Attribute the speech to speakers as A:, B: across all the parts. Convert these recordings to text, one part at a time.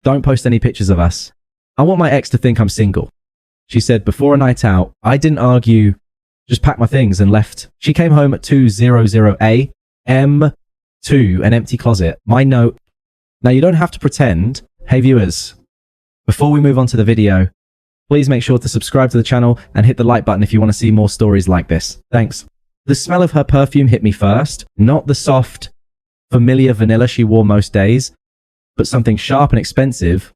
A: Don't post any pictures of us. I want my ex to think I'm single. She said before a night out, I didn't argue, just packed my things and left. She came home at 2:00 a.m. to an empty closet. My note. Now you don't have to pretend. Hey viewers, before we move on to the video, please make sure to subscribe to the channel and hit the like button if you want to see more stories like this. Thanks. The smell of her perfume hit me first, not the soft, familiar vanilla she wore most days, but something sharp and expensive.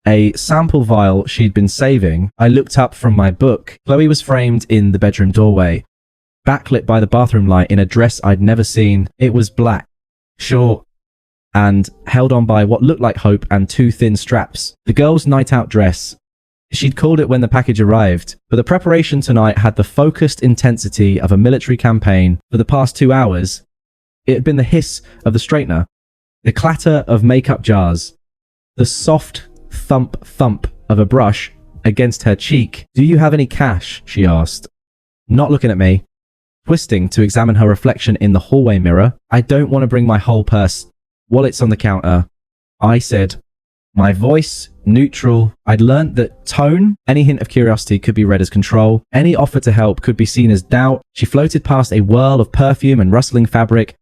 A: A sample vial she'd been saving. I looked up from my book. Chloe was framed in the bedroom doorway, backlit by the bathroom light in a dress I'd never seen. It was black, short, and held on by what looked like hope and two thin straps. The girl's night out dress. She'd called it when the package arrived, but the preparation tonight had the focused intensity of a military campaign. For the past 2 hours, it had been the hiss of the straightener, the clatter of makeup jars, the soft thump of a brush against her cheek. Do you have any cash? She asked, not looking at me, twisting to examine her reflection in the hallway mirror. I don't want to bring my whole purse. Wallet's on the counter, I said, my voice neutral. I'd learned that tone, any hint of curiosity could be read as control. Any offer to help could be seen as doubt. She floated past a whirl of perfume and rustling fabric,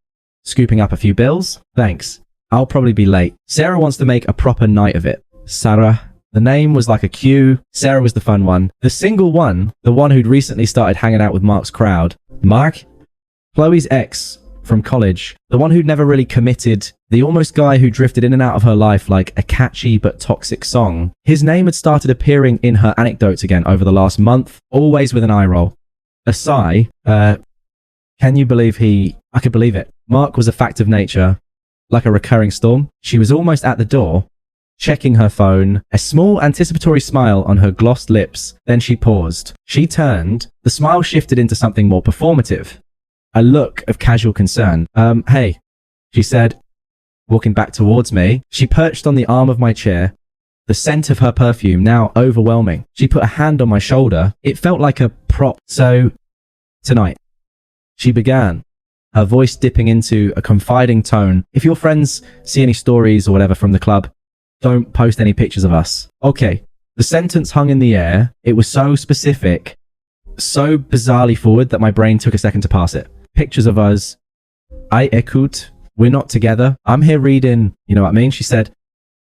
A: scooping up a few bills. Thanks. I'll probably be late. Sarah wants to make a proper night of it. Sarah. The name was like a cue. Sarah was the fun one. The single one. The one who'd recently started hanging out with Mark's crowd. Mark? Chloe's ex from college. The one who'd never really committed. The almost guy who drifted in and out of her life like a catchy but toxic song. His name had started appearing in her anecdotes again over the last month, always with an eye roll. A sigh. Can you believe I could believe it. Mark was a fact of nature, like a recurring storm. She was almost at the door, checking her phone, a small anticipatory smile on her glossed lips. Then she paused. She turned. The smile shifted into something more performative. A look of casual concern. Hey, she said, walking back towards me. She perched on the arm of my chair, the scent of her perfume now overwhelming. She put a hand on my shoulder. It felt like a prop. So, tonight, she began, her voice dipping into a confiding tone. If your friends see any stories or whatever from the club, don't post any pictures of us. Okay. The sentence hung in the air. It was so specific, so bizarrely forward that my brain took a second to pass it. Pictures of us. I écoute. We're not together. I'm here reading, you know what I mean? She said,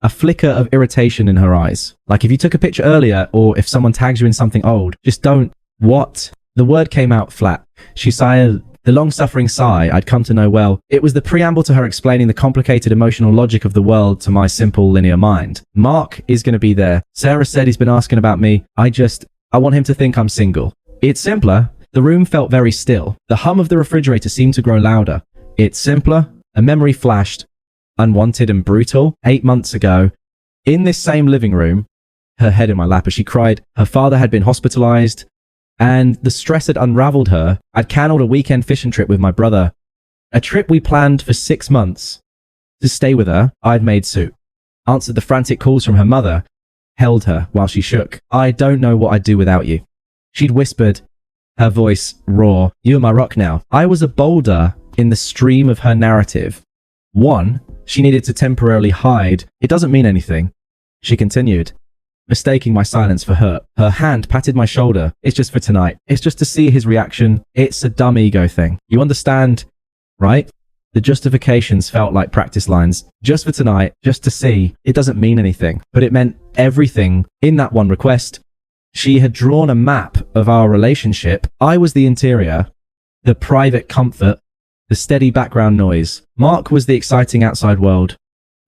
A: a flicker of irritation in her eyes. Like if you took a picture earlier or if someone tags you in something old, just don't. What? The word came out flat. She sighed, the long-suffering sigh I'd come to know well. It was the preamble to her explaining the complicated emotional logic of the world to my simple linear mind. Mark is going to be there. Sarah said he's been asking about me. I want him to think I'm single. It's simpler. The room felt very still. The hum of the refrigerator seemed to grow louder. It's simpler. A memory flashed, unwanted and brutal. 8 months ago, in this same living room, her head in my lap as she cried. Her father had been hospitalized, and the stress had unraveled her. I'd cancelled a weekend fishing trip with my brother, a trip we planned for 6 months. To stay with her, I'd made soup, answered the frantic calls from her mother, held her while she shook. I don't know what I'd do without you. She'd whispered, her voice raw. You're my rock now. I was a boulder in the stream of her narrative. One, she needed to temporarily hide. It doesn't mean anything. She continued, mistaking my silence for hurt. Her hand patted my shoulder. It's just for tonight. It's just to see his reaction. It's a dumb ego thing. You understand, right? The justifications felt like practice lines. Just for tonight, just to see. It doesn't mean anything. But it meant everything in that one request. She had drawn a map of our relationship. I was the interior, the private comfort, the steady background noise. Mark was the exciting outside world,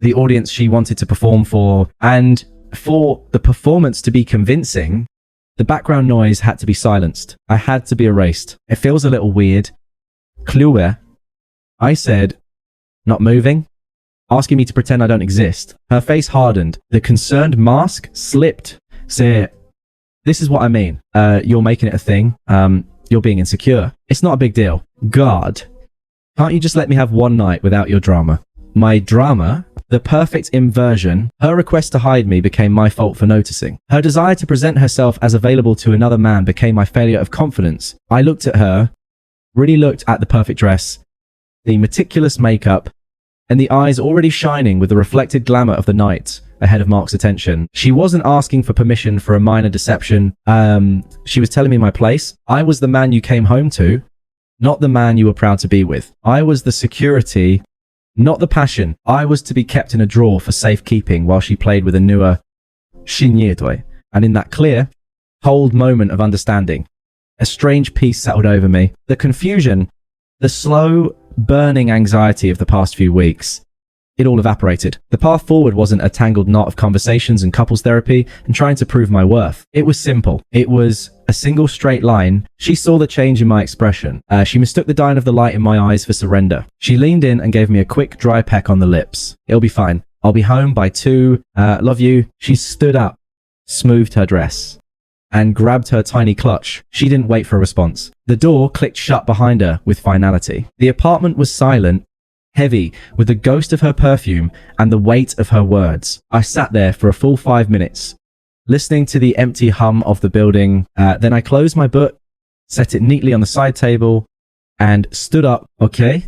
A: the audience she wanted to perform for, and for the performance to be convincing, the background noise had to be silenced. I had to be erased. It feels a little weird. Chloe, I said, not moving, asking me to pretend I don't exist. Her face hardened. The concerned mask slipped. Say, this is what I mean. You're making it a thing. You're being insecure. It's not a big deal. God, can't you just let me have one night without your drama? My drama? The perfect inversion. Her request to hide me became my fault for noticing. Her desire to present herself as available to another man became my failure of confidence. I looked at her, really looked at the perfect dress, the meticulous makeup, and the eyes already shining with the reflected glamour of the night. ahead of Mark's attention. She wasn't asking for permission for a minor deception. She was telling me my place. I was the man you came home to, not the man you were proud to be with. I was the security, not the passion. I was to be kept in a drawer for safekeeping while she played with a newer Shinyedoy. And in that clear, cold moment of understanding, a strange peace settled over me. The confusion, the slow, burning anxiety of the past few weeks, it all evaporated. The path forward wasn't a tangled knot of conversations and couples therapy and trying to prove my worth. It was simple. It was a single straight line. She saw the change in my expression. She mistook the dying of the light in my eyes for surrender. She leaned in and gave me a quick, dry peck on the lips. It'll be fine. I'll be home by 2. Love you. She stood up, smoothed her dress, and grabbed her tiny clutch. She didn't wait for a response. The door clicked shut behind her with finality. The apartment was silent, heavy with the ghost of her perfume and the weight of her words. I sat there for a full 5 minutes, listening to the empty hum of the building. Then I closed my book, set it neatly on the side table, and stood up. Okay?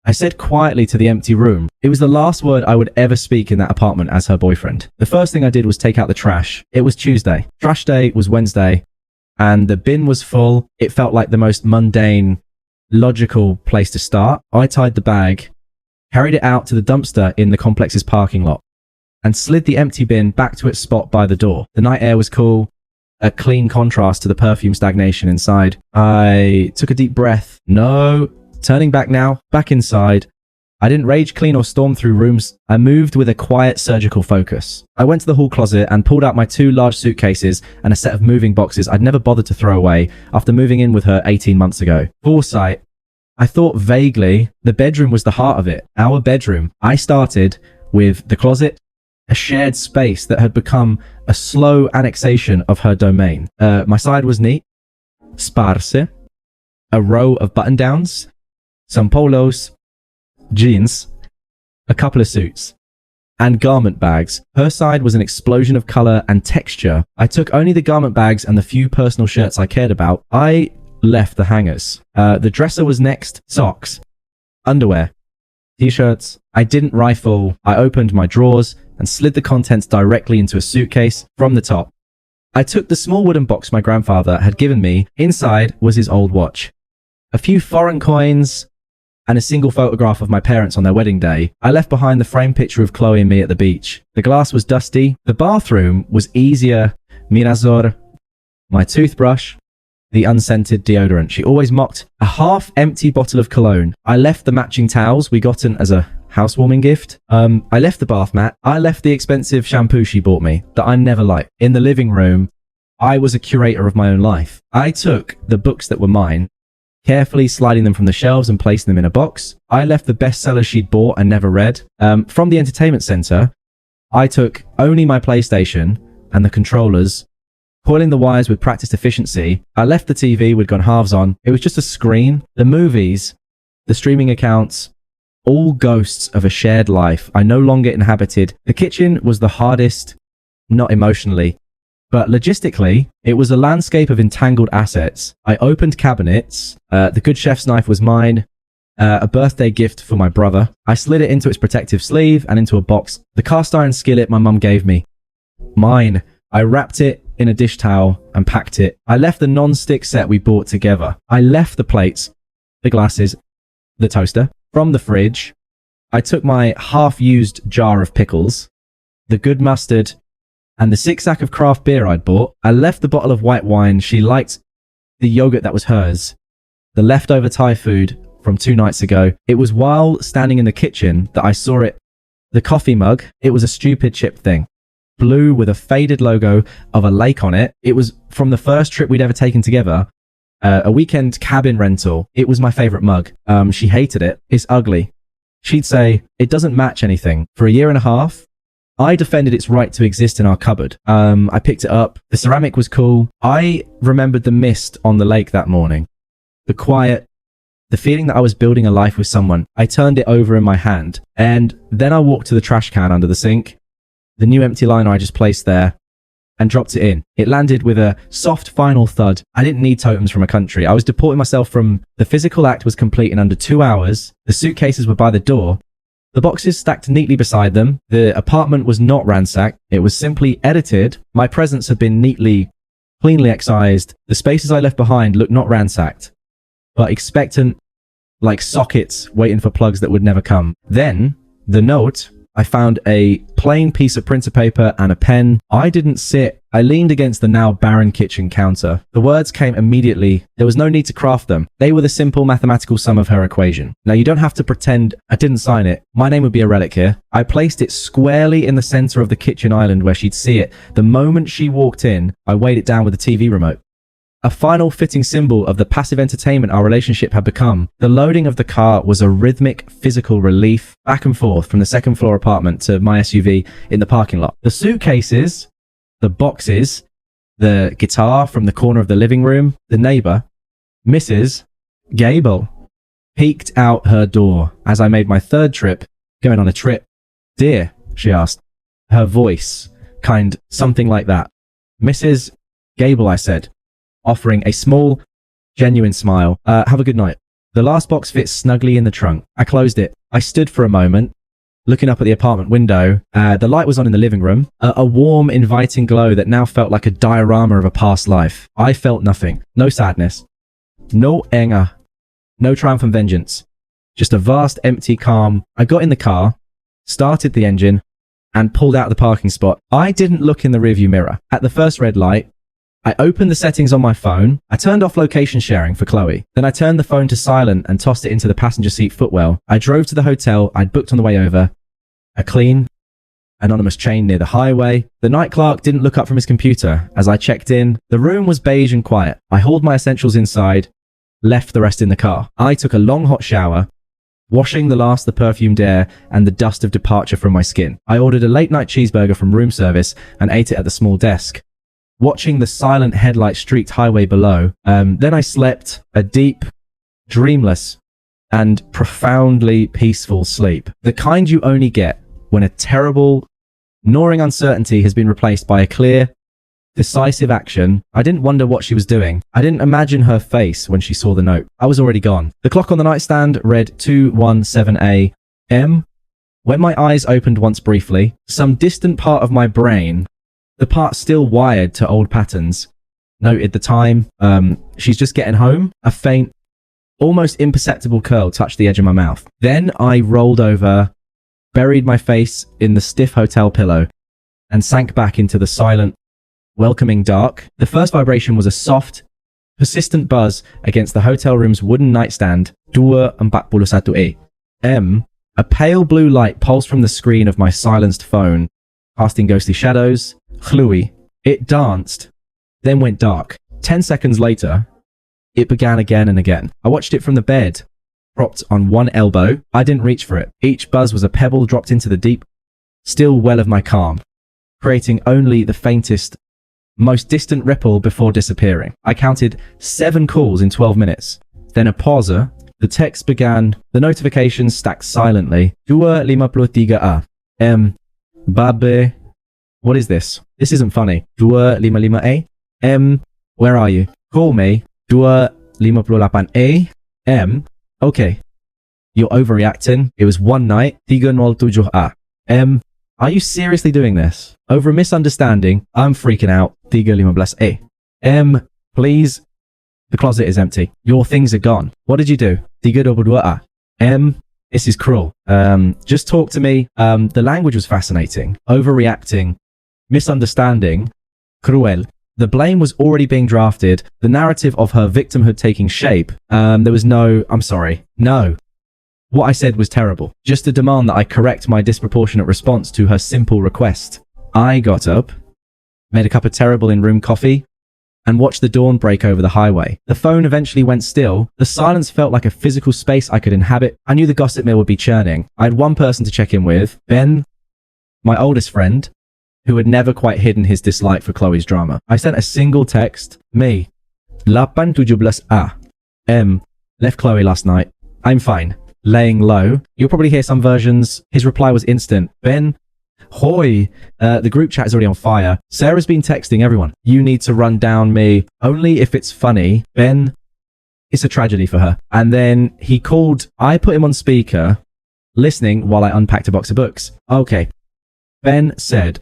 A: I said quietly to the empty room. It was the last word I would ever speak in that apartment as her boyfriend. The first thing I did was take out the trash. It was Tuesday. Trash day was Wednesday, and the bin was full. It felt like the most mundane, logical place to start. I tied the bag, carried it out to the dumpster in the complex's parking lot, and slid the empty bin back to its spot by the door. The night air was cool, a clean contrast to the perfume stagnation inside. I took a deep breath. No, turning back now, back inside. I didn't rage clean or storm through rooms. I moved with a quiet surgical focus. I went to the hall closet and pulled out my 2 large suitcases and a set of moving boxes I'd never bothered to throw away after moving in with her 18 months ago. Foresight. I thought vaguely the bedroom was the heart of it. Our bedroom. I started with the closet, a shared space that had become a slow annexation of her domain. My side was neat, sparse, a row of button-downs, some polos, jeans, a couple of suits, and garment bags. Her side was an explosion of color and texture. I took only the garment bags and the few personal shirts I cared about. I left the hangers. The dresser was next. Socks, underwear, t-shirts. I didn't rifle. I opened my drawers and slid the contents directly into a suitcase from the top. I took the small wooden box my grandfather had given me. Inside was his old watch, a few foreign coins, and a single photograph of my parents on their wedding day. I left behind the framed picture of Chloe and me at the beach. The glass was dusty. The bathroom was easier. Mirazor, my toothbrush, the unscented deodorant. She always mocked a half-empty bottle of cologne. I left the matching towels we gotten as a housewarming gift. I left the bath mat. I left the expensive shampoo she bought me that I never liked. In the living room, I was a curator of my own life. I took the books that were mine, carefully sliding them from the shelves and placing them in a box. I left the bestsellers she'd bought and never read. From the entertainment center, I took only my PlayStation and the controllers, coiling the wires with practiced efficiency. I left the TV we'd gone halves on. It was just a screen. The movies, the streaming accounts, all ghosts of a shared life I no longer inhabited. The kitchen was the hardest, not emotionally, but logistically, it was a landscape of entangled assets. I opened cabinets. The good chef's knife was mine. A birthday gift for my brother. I slid it into its protective sleeve and into a box. The cast iron skillet my mum gave me. Mine. I wrapped it in a dish towel and packed it. I left the non-stick set we bought together. I left the plates, the glasses, the toaster from the fridge. I took my half-used jar of pickles, the good mustard, and the 6-sack of craft beer I'd bought. I left the bottle of white wine. She liked the yogurt that was hers, the leftover Thai food from 2 nights ago. It was while standing in the kitchen that I saw it. The coffee mug, it was a stupid chip thing, blue with a faded logo of a lake on it. It was from the first trip we'd ever taken together, a weekend cabin rental. It was my favorite mug. She hated it. It's ugly. She'd say, it doesn't match anything. For a year and a half, I defended its right to exist in our cupboard. I picked it up. The ceramic was cool. I remembered the mist on the lake that morning, the quiet, the feeling that I was building a life with someone. I turned it over in my hand, and then I walked to the trash can under the sink, the new empty liner I just placed there, and dropped it in. It landed with a soft final thud. I didn't need totems from a country. I was deporting myself from. The physical act was complete in under 2 hours. The suitcases were by the door, The boxes stacked neatly beside them. The apartment was not ransacked. It was simply edited. My presence had been neatly, cleanly excised. The spaces I left behind looked not ransacked, but expectant, like sockets waiting for plugs that would never come. Then, the note, I found a plain piece of printer paper and a pen. I didn't sit. I leaned against the now barren kitchen counter. The words came immediately. There was no need to craft them. They were the simple mathematical sum of her equation. Now, you don't have to pretend I didn't sign it. My name would be a relic here. I placed it squarely in the center of the kitchen island where she'd see it. The moment she walked in, I weighed it down with the TV remote. A final fitting symbol of the passive entertainment our relationship had become. The loading of the car was a rhythmic physical relief back and forth from the second floor apartment to my SUV in the parking lot. The suitcases, the boxes, the guitar from the corner of the living room, the neighbor, Mrs. Gable, peeked out her door as I made my third trip, going on a trip. "Dear," she asked, her voice, something like that. "Mrs. Gable," I said, offering a small, genuine smile. Have a good night." The last box fit snugly in the trunk. I closed it. I stood for a moment, looking up at the apartment window. The light was on in the living room, a warm, inviting glow that now felt like a diorama of a past life. I felt nothing. No sadness. No anger. No triumphant vengeance. Just a vast, empty calm. I got in the car, started the engine, and pulled out of the parking spot. I didn't look in the rearview mirror. At the first red light, I opened the settings on my phone. I turned off location sharing for Chloe. Then I turned the phone to silent and tossed it into the passenger seat footwell. I drove to the hotel I'd booked on the way over. A clean, anonymous chain near the highway. The night clerk didn't look up from his computer as I checked in. The room was beige and quiet. I hauled my essentials inside, left the rest in the car. I took a long hot shower, washing the last of the perfumed air and the dust of departure from my skin. I ordered a late night cheeseburger from room service and ate it at the small desk, watching the silent headlight streaked highway below. Then I slept a deep, dreamless, and profoundly peaceful sleep. The kind you only get when a terrible, gnawing uncertainty has been replaced by a clear, decisive action. I didn't wonder what she was doing. I didn't imagine her face when she saw the note. I was already gone. The clock on the nightstand read 2:17 a.m. When my eyes opened once briefly, some distant part of my brain, the part still wired to old patterns, noted the time. She's just getting home. A faint, almost imperceptible curl touched the edge of my mouth. Then I rolled over, buried my face in the stiff hotel pillow, and sank back into the silent, welcoming dark. The first vibration was a soft, persistent buzz against the hotel room's wooden nightstand. 2:41 a.m. A pale blue light pulsed from the screen of my silenced phone, casting ghostly shadows. Chloe. It danced, then went dark. 10 seconds later, it began again and again. I watched it from the bed, propped on one elbow. I didn't reach for it. Each buzz was a pebble dropped into the deep, still well of my calm, creating only the faintest, most distant ripple before disappearing. I counted 7 calls in 12 minutes. Then a pause. The text began. The notifications stacked silently. 2:53 a.m. Babe. What is this? This isn't funny. 2:55 a.m. Where are you? Call me. 2:58 a.m. Okay. You're overreacting. It was one night. 3:07 a.m. Are you seriously doing this? Over a misunderstanding, I'm freaking out. 3:15 a.m. Please. The closet is empty. Your things are gone. What did you do? 3:22 a.m. This is cruel. Just talk to me. The language was fascinating. Overreacting. Misunderstanding. Cruel. The blame was already being drafted. The narrative of her victimhood taking shape. There was no, I'm sorry. No. What I said was terrible. Just a demand that I correct my disproportionate response to her simple request. I got up, made a cup of terrible in-room coffee, and watched the dawn break over the highway. The phone eventually went still. The silence felt like a physical space I could inhabit. I knew the gossip mill would be churning. I had one person to check in with, Ben, my oldest friend, who had never quite hidden his dislike for Chloe's drama. I sent a single text. Me. 8:17 a.m. Left Chloe last night. I'm fine. Laying low. You'll probably hear some versions. His reply was instant. Ben, Hoy, the group chat is already on fire. Sarah's been texting everyone. You need to run down me. Only if it's funny. Ben, it's a tragedy for her. And then he called, I put him on speaker listening while I unpacked a box of books. Okay. Ben said,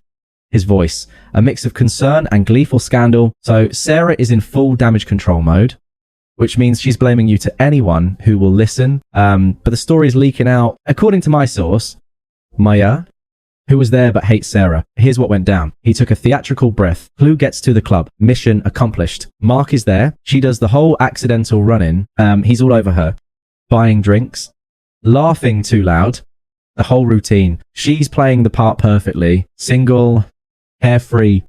A: his voice, a mix of concern and gleeful scandal. So Sarah is in full damage control mode, which means she's blaming you to anyone who will listen. But the story is leaking out. According to my source, Maya, who was there but hates Sarah. Here's what went down. He took a theatrical breath. Clue gets to the club. Mission accomplished. Mark is there. She does the whole accidental run-in. He's all over her. Buying drinks. Laughing too loud. The whole routine. She's playing the part perfectly. Single. Carefree.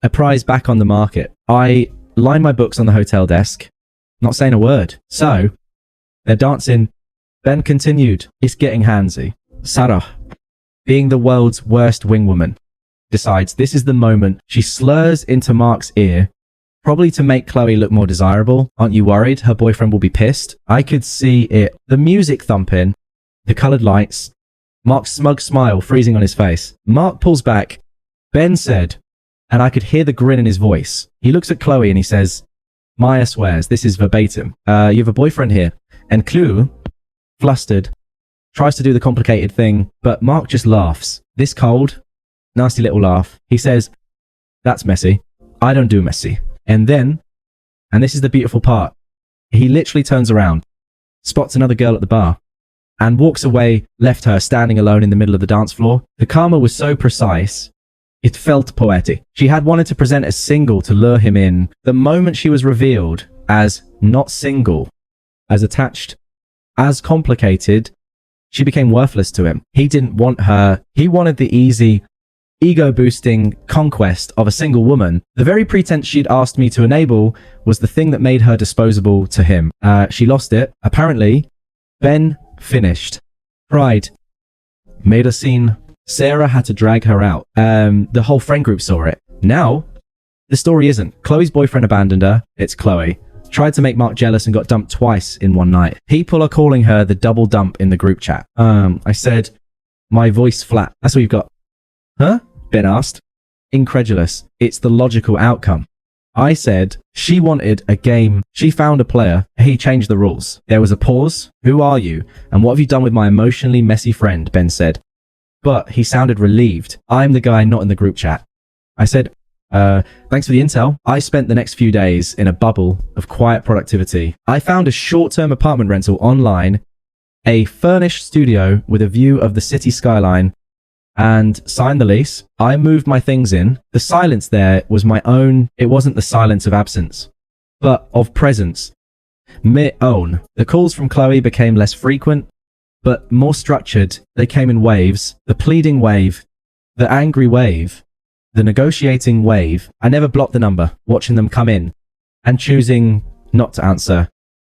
A: A prize back on the market. I line my books on the hotel desk. Not saying a word. So, they're dancing. Ben continued. It's getting handsy. Sarah, being the world's worst wingwoman, decides this is the moment. She slurs into Mark's ear, probably to make Chloe look more desirable. Aren't you worried? Her boyfriend will be pissed. I could see it. The music thumping, the colored lights, Mark's smug smile freezing on his face. Mark pulls back. Ben said, and I could hear the grin in his voice. He looks at Chloe and he says, Maya swears, this is verbatim. You have a boyfriend here. And Chloe, flustered, tries to do the complicated thing, but Mark just laughs. This cold, nasty little laugh. He says, that's messy. I don't do messy. And then, and this is the beautiful part, he literally turns around, spots another girl at the bar, and walks away, left her standing alone in the middle of the dance floor. The karma was so precise, it felt poetic. She had wanted to present as single to lure him in. The moment she was revealed as not single, as attached, as complicated, she became worthless to him. He didn't want her. He wanted the easy, ego-boosting conquest of a single woman. The very pretense she'd asked me to enable was the thing that made her disposable to him. She lost it. Apparently, Ben finished. Pride made a scene. Sarah had to drag her out. The whole friend group saw it. Now, the story isn't. Chloe's boyfriend abandoned her. It's Chloe. Tried to make Mark jealous and got dumped twice in one night. People are calling her the double dump in the group chat. I said, my voice flat. That's what you've got. Huh? Ben asked. Incredulous. It's the logical outcome. I said, she wanted a game. She found a player. He changed the rules. There was a pause. Who are you? And what have you done with my emotionally messy friend? Ben said. But he sounded relieved. I'm the guy not in the group chat. I said, thanks for the intel. I spent the next few days in a bubble of quiet productivity. I found a short-term apartment rental online, a furnished studio with a view of the city skyline, and signed the lease. I moved my things in. The silence there was my own. It wasn't the silence of absence, but of presence. My own. The calls from Chloe became less frequent, but more structured. They came in waves. The pleading wave, the angry wave, the negotiating wave. I never blocked the number. Watching them come in and choosing not to answer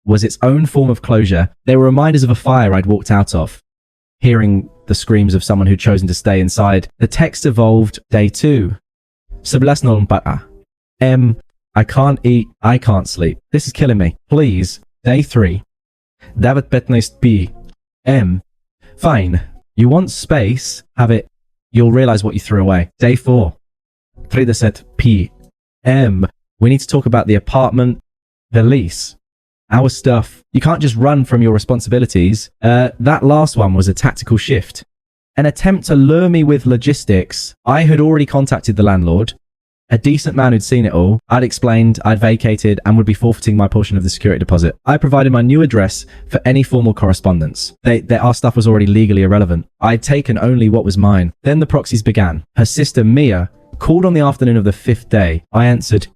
A: was its own form of closure. They were reminders of a fire I'd walked out of, hearing the screams of someone who'd chosen to stay inside. The text evolved. Day 2. I can't eat. I can't sleep. This is killing me. Please. Day 3. David 15 p.m. Fine. You want space? Have it. You'll realize what you threw away. Day 4. 37 p.m. We need to talk about the apartment, the lease, our stuff. You can't just run from your responsibilities. That last one was a tactical shift. An attempt to lure me with logistics. I had already contacted the landlord, a decent man who'd seen it all. I'd explained I'd vacated and would be forfeiting my portion of the security deposit. I provided my new address for any formal correspondence. Our stuff was already legally irrelevant. I'd taken only what was mine. Then the proxies began. Her sister, Mia, called on the afternoon of the 5th day. I answered,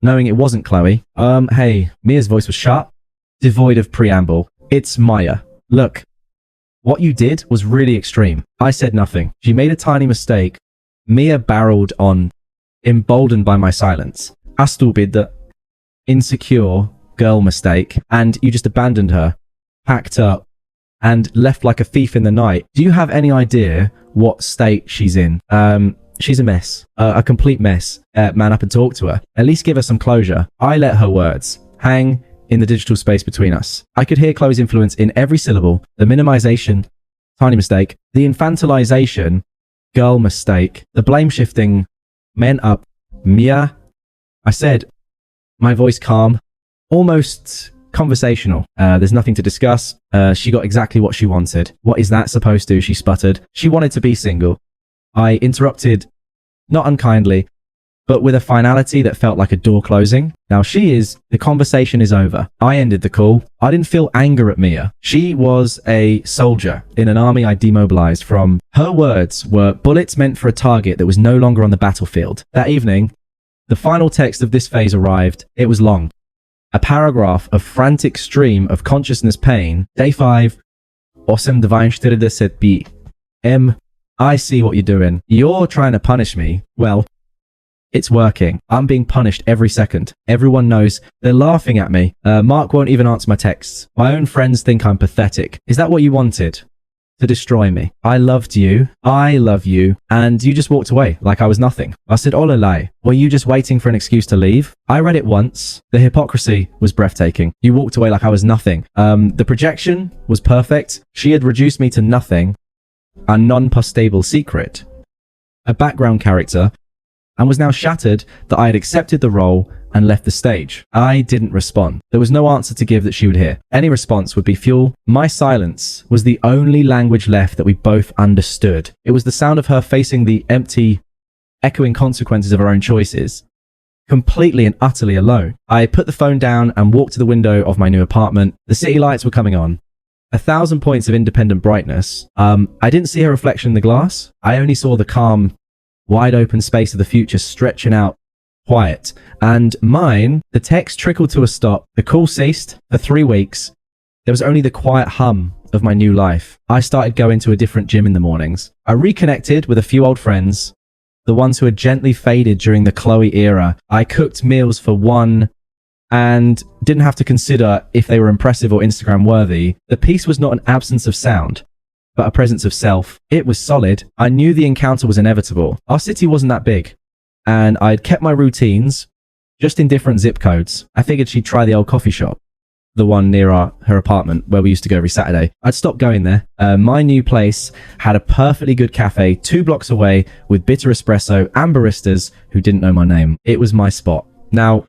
A: knowing it wasn't Chloe. Hey. Mia's voice was sharp, devoid of preamble. It's Maya. Look, what you did was really extreme. I said nothing. She made a tiny mistake. Mia barreled on, emboldened by my silence. A stupid, insecure girl mistake. And you just abandoned her, packed up, and left like a thief in the night. Do you have any idea what state she's in? She's a mess. A complete mess. Man up and talk to her. At least give her some closure. I let her words hang in the digital space between us. I could hear Chloe's influence in every syllable. The minimization, tiny mistake. The infantilization, girl mistake. The blame shifting, men up. Mia. I said, my voice calm, almost conversational. There's nothing to discuss. She got exactly what she wanted. What is that supposed to? She sputtered. She wanted to be single. I interrupted, not unkindly, but with a finality that felt like a door closing. Now the conversation is over. I ended the call. I didn't feel anger at Mia. She was a soldier in an army I demobilized from. Her words were bullets meant for a target that was no longer on the battlefield. That evening, the final text of this phase arrived. It was long. A paragraph of frantic stream of consciousness pain. Day 5. 8:47 p.m. I see what you're doing. You're trying to punish me. Well, it's working. I'm being punished every second. Everyone knows. They're laughing at me. Mark won't even answer my texts. My own friends think I'm pathetic. Is that what you wanted? To destroy me. I loved you. I love you. And you just walked away like I was nothing. I said, Olalai, were you just waiting for an excuse to leave? I read it once. The hypocrisy was breathtaking. You walked away like I was nothing. The projection was perfect. She had reduced me to nothing. A non-postable secret. A background character. And was now shattered that I had accepted the role and left the stage. I didn't respond. There was no answer to give that she would hear. Any response would be fuel. My silence was the only language left that we both understood. It was the sound of her facing the empty, echoing consequences of her own choices. Completely and utterly alone. I put the phone down and walked to the window of my new apartment. The city lights were coming on. 1,000 points of independent brightness. I didn't see her reflection in the glass. I only saw the calm, wide open space of the future stretching out, quiet. And mine, the text trickled to a stop. The call ceased for 3 weeks. There was only the quiet hum of my new life. I started going to a different gym in the mornings. I reconnected with a few old friends, the ones who had gently faded during the Chloe era. I cooked meals for one and didn't have to consider if they were impressive or Instagram worthy. The peace was not an absence of sound, but a presence of self. It was solid. I knew the encounter was inevitable. Our city wasn't that big, and I'd kept my routines, just in different zip codes. I figured she'd try the old coffee shop, the one near her apartment where we used to go every Saturday. I'd stopped going there. My new place had a perfectly good cafe 2 blocks away with bitter espresso and baristas who didn't know my name. It was my spot. Now,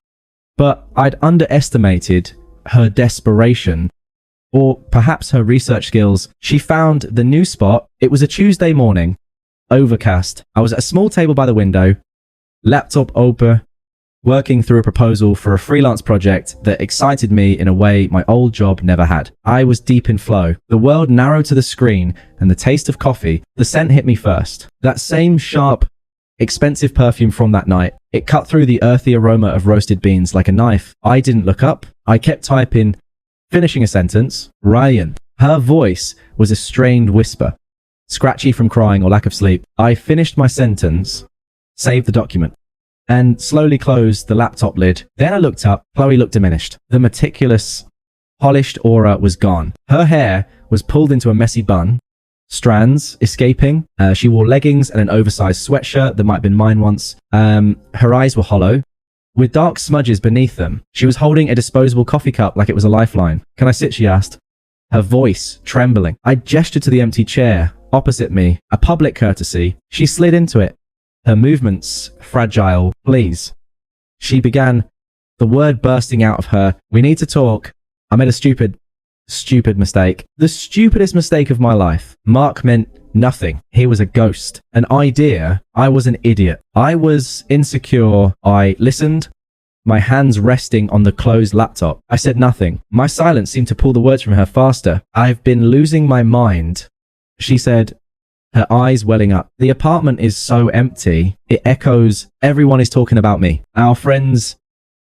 A: but I'd underestimated her desperation, or perhaps her research skills. She found the new spot. It was a Tuesday morning, overcast. I was at a small table by the window, laptop open, working through a proposal for a freelance project that excited me in a way my old job never had. I was deep in flow. The world narrowed to the screen and the taste of coffee. The scent hit me first. That same sharp, expensive perfume from that night. It cut through the earthy aroma of roasted beans like a knife. I didn't look up. I kept typing, finishing a sentence. Ryan. Her voice was a strained whisper, scratchy from crying or lack of sleep. I finished my sentence, saved the document, and slowly closed the laptop lid. Then I looked up. Chloe looked diminished. The meticulous, polished aura was gone. Her hair was pulled into a messy bun, strands escaping. She wore leggings and an oversized sweatshirt that might have been mine once. Her eyes were hollow, with dark smudges beneath them. She was holding a disposable coffee cup like it was a lifeline. Can I sit? She asked, her voice trembling. I gestured to the empty chair opposite me, a public courtesy. She slid into it, her movements fragile. Please. She began, the word bursting out of her. We need to talk. I made a stupid mistake. The stupidest mistake of my life. Mark meant nothing. He was a ghost. An idea. I was an idiot. I was insecure. I listened, my hands resting on the closed laptop. I said nothing. My silence seemed to pull the words from her faster. I've been losing my mind, she said, her eyes welling up. The apartment is so empty. It echoes. Everyone is talking about me. Our friends,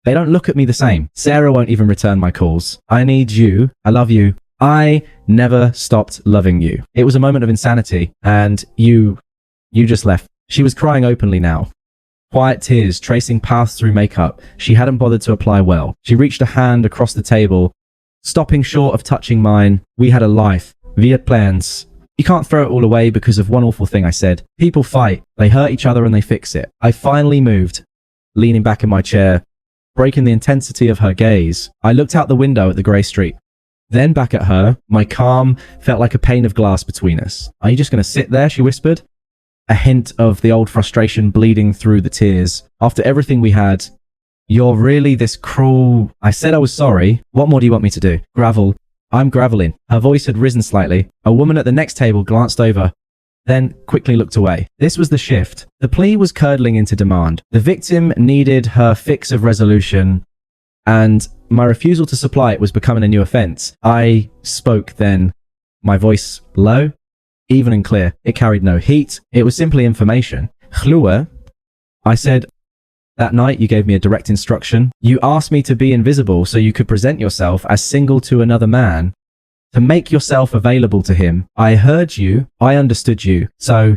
A: they don't look at me the same. Sarah won't even return my calls. I need you. I love you. I never stopped loving you. It was a moment of insanity, and you just left. She was crying openly now. Quiet tears tracing paths through makeup she hadn't bothered to apply well. She reached a hand across the table, stopping short of touching mine. We had a life. We had plans. You can't throw it all away because of one awful thing I said. People fight. They hurt each other and they fix it. I finally moved, leaning back in my chair, breaking the intensity of her gaze. I looked out the window at the grey street, then back at her. My calm felt like a pane of glass between us. Are you just going to sit there? She whispered, a hint of the old frustration bleeding through the tears. After everything we had, You're really this cruel. I said I was sorry. What more do you want me to do? Gravel. I'm graveling. Her voice had risen slightly. A woman at the next table glanced over, then quickly looked away. This was the shift. The plea was curdling into demand. The victim needed her fix of resolution, and my refusal to supply it was becoming a new offense. I spoke then, my voice low, even and clear. It carried no heat. It was simply information. Chloe, I said, that night you gave me a direct instruction. You asked me to be invisible so you could present yourself as single to another man, to make yourself available to him. I heard you. I understood you. So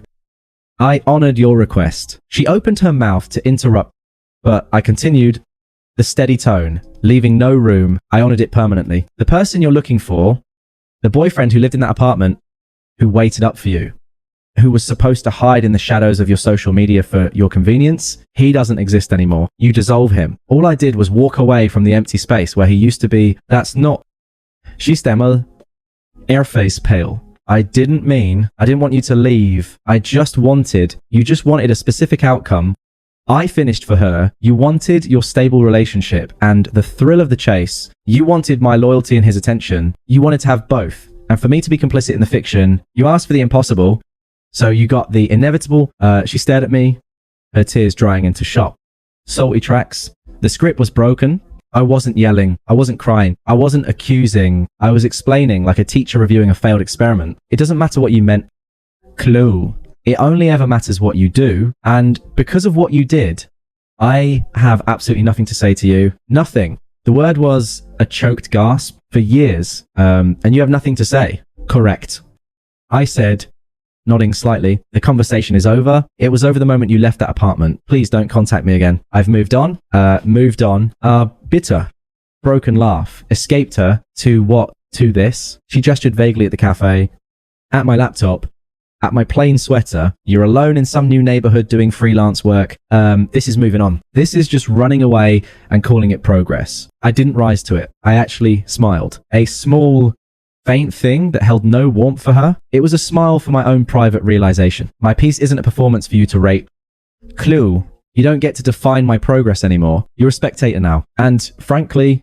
A: I honored your request. She opened her mouth to interrupt, but I continued, the steady tone, leaving no room. I honored it permanently. The person you're looking for, the boyfriend who lived in that apartment, who waited up for you, who was supposed to hide in the shadows of your social media for your convenience, he doesn't exist anymore. You dissolve him. All I did was walk away from the empty space where he used to be. That's not... She stammered, air face pale. I didn't want you to leave. You just wanted a specific outcome. I finished for her. You wanted your stable relationship and the thrill of the chase. You wanted my loyalty and his attention. You wanted to have both. And for me to be complicit in the fiction, you asked for the impossible. So you got the inevitable. She stared at me, her tears drying into sharp, salty tracks. The script was broken. I wasn't yelling. I wasn't crying. I wasn't accusing. I was explaining like a teacher reviewing a failed experiment. It doesn't matter what you meant. Clue. It only ever matters what you do. And because of what you did, I have absolutely nothing to say to you. Nothing. The word was a choked gasp for years. And you have nothing to say. Correct. I said, nodding slightly, the conversation is over. It was over the moment you left that apartment. Please don't contact me again. I've moved on. Bitter, broken laugh escaped her. To what? To this? She gestured vaguely at the cafe, at my laptop, at my plain sweater. You're alone in some new neighborhood doing freelance work. This is moving on. This is just running away and calling it progress. I didn't rise to it. I actually smiled. A small, faint thing that held no warmth for her. It was a smile for my own private realization. My piece isn't a performance for you to rate. Clue, you don't get to define my progress anymore. You're a spectator now. And frankly,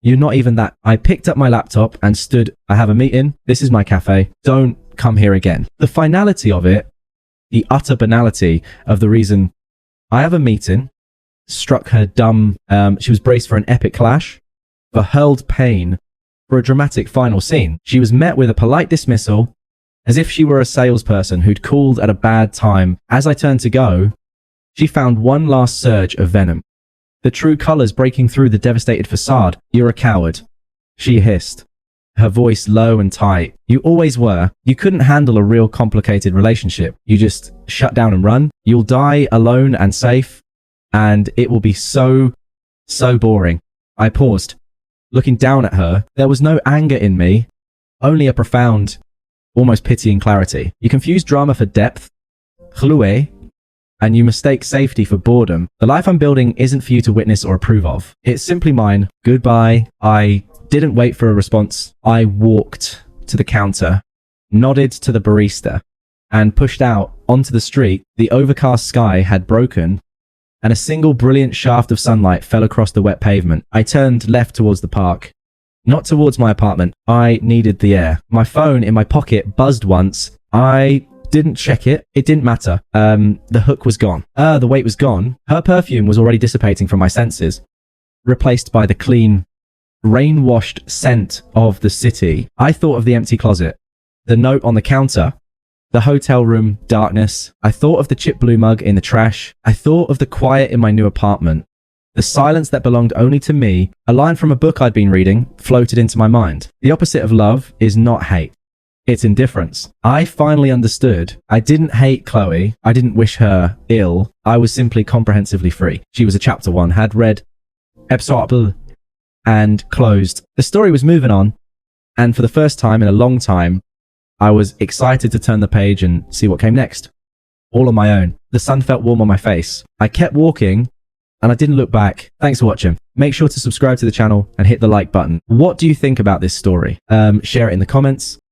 A: you're not even that. I picked up my laptop and stood. I have a meeting. This is my cafe. Don't come here again. The finality of it, the utter banality of the reason I have a meeting, struck her dumb. She was braced for an epic clash, for hurled pain, for a dramatic final scene. She was met with a polite dismissal, as if she were a salesperson who'd called at a bad time. As I turned to go, she found one last surge of venom, the true colors breaking through the devastated facade. You're a coward, she hissed, her voice low and tight. You always were. You couldn't handle a real complicated relationship. You just shut down and run. You'll die alone and safe, and it will be so boring. I paused, looking down at her. There was no anger in me, only a profound, almost pitying clarity. You confuse drama for depth, Chloe, and you mistake safety for boredom. The life I'm building isn't for you to witness or approve of. It's simply mine. Goodbye. I didn't wait for a response. I walked to the counter, nodded to the barista, and pushed out onto the street. The overcast sky had broken, and a single brilliant shaft of sunlight fell across the wet pavement. I turned left towards the park, not towards my apartment. I needed the air. My phone in my pocket buzzed once. I didn't check it. It didn't matter. The hook was gone. The weight was gone. Her perfume was already dissipating from my senses, replaced by the clean, rain-washed scent of the city. I thought of the empty closet, the note on the counter, the hotel room darkness. I thought of the chip blue mug in the trash. I thought of the quiet in my new apartment, the silence that belonged only to me. A line from a book I'd been reading floated into my mind. The opposite of love is not hate. It's indifference. I finally understood. I didn't hate Chloe. I didn't wish her ill. I was simply comprehensively free. She was a chapter 1, had read episode and closed. The story was moving on, and for the first time in a long time, I was excited to turn the page and see what came next. All on my own. The sun felt warm on my face. I kept walking, and I didn't look back. Thanks for watching. Make sure to subscribe to the channel and hit the like button. What do you think about this story? Share it in the comments.